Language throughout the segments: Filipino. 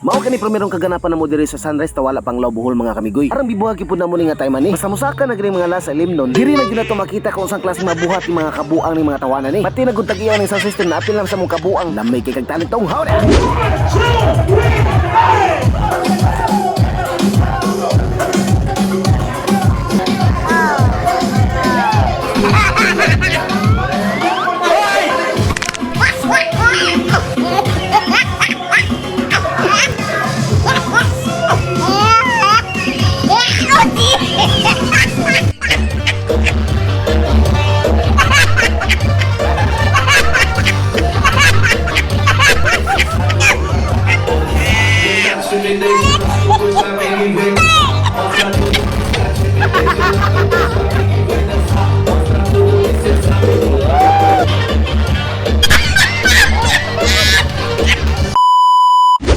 Mao kani primerong kaganapan namo diri sa Sunrise ta wala pang law buhol mga kamigoy. Aram bibuhag gyud na mo ni nga time ani. Basta musaka na gini mga lasa limnon. Diri na gyud nato makita kung unsang klaseng mabuhat ni mga kabuang ni mga tawanan ni. Pati nagutag iyaw ning sound system na apil lang sa mong kabuang. Lamay kay kag talentong hawda.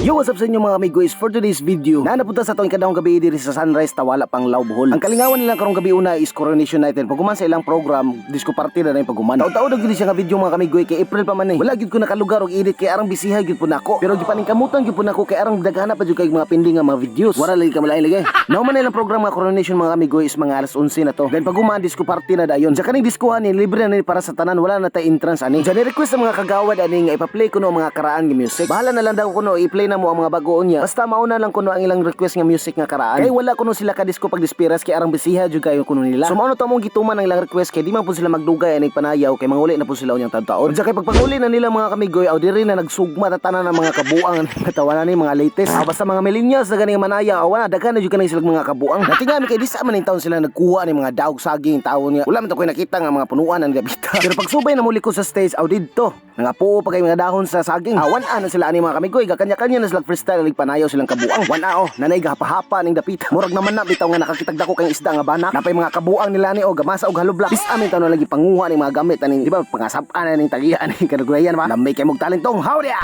Yo, what's up sa inyo mga amigos? For today's video, napunta sa tuwing kadahong gabi diri sa Sunrise ta wala pang law buhol. Ang kalingawan nilang karong gabi una is Coronation Night. Paguman sa ilang program, disco party na rin paguman. Taon-taon na gyud siya nga video mga kamigoy kay April pa man eh. Wala gyud ko nakalugar og edit kay arang bisihay gyud po nako. Pero gipaning kamutan gyud po nako kay arang daghana pa gyud kay mga pending nga mga videos. Wala lagi ka malain lagi. Nauman na ilang program nga Coronation mga kamigoy is mga alas 11 na to. Then paguman disco party na dayon. Sa kaning diskuhan ni libre na ni para sa tanan, wala na tay entrance ani. Diyan request sa mga kagawad ani nga ipa-play kuno ang mga karaan nga music. Bahala na lang daw kuno i-play na mo ang mga bagoon niya. Basta mauna lang kuno ang ilang request nga music nga karaan. Kay wala kuno sila ka disco pag dispiras kay arang bisiha jud kayo kuno nila. So mauna to among gituman ang ilang request kay di man po sila magdugay ani panayaw kay manguli na po sila unyang taon-taon. Kay pagpanguli na nila mga kamigoy aw diri na nagsugma tatanan ng mga kabuang nga tawanan ni mga latest. Basta mga millennials na ganing manaya aw na daghan na jud kanay sila mga kabuang. Natingami kay di sa man taon sila nagkuha ni mga daog saging taon niya. Wala man to koy nakita nga mga punuan ang gabita. Pero pag subay na muli ko sa stage aw didto nangapuo pa kay mga dahon sa saging. Awan na sila ani mga kamigoy gakanya-kanya na sila freestyle lig panayaw silang kabuang. Wana nanay gahapa-hapa ning dapita. Murag naman na bitaw nga nakakitag dako kang isda nga banak. Napay mga kabuang nila ni o gamasa og halubla. Bis amin taw lagi panguha ning mga gamit ani di ba pangasap-an ning tagian ning kadugwayan ba. Lamay kay mog talentong hawda.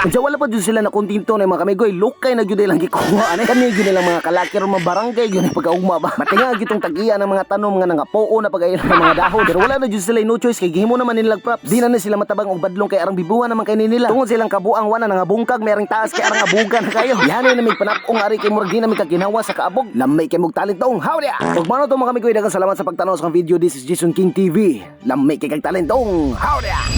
Kaya wala pa jud sila na kontento na mga kamigoy lukay na jud lang gikuha ani. Kani gyud nilang mga kalaki ron mga barangay gyud pagkaugma ba. Matinga gitong tagian ng mga tanom nga nangapuo na pagayon ng mga dahon. Pero wala na jud sila no choice kay gihimo naman nila props. Di na sila matabang og badlong kay arang bibuhan naman kay nila. Tungod silang kabuang wana nangabungkag may taas kay arang abugan kayo. Yan na mig panapong ari kay murag di na mig kaginawa sa kaabog. Lamay kay mog talentong hawda. Ug mano to mga kamigoy daghang salamat sa pagtanaw sa video. This is Jason King TV. Lamay kay kag talentong hawda.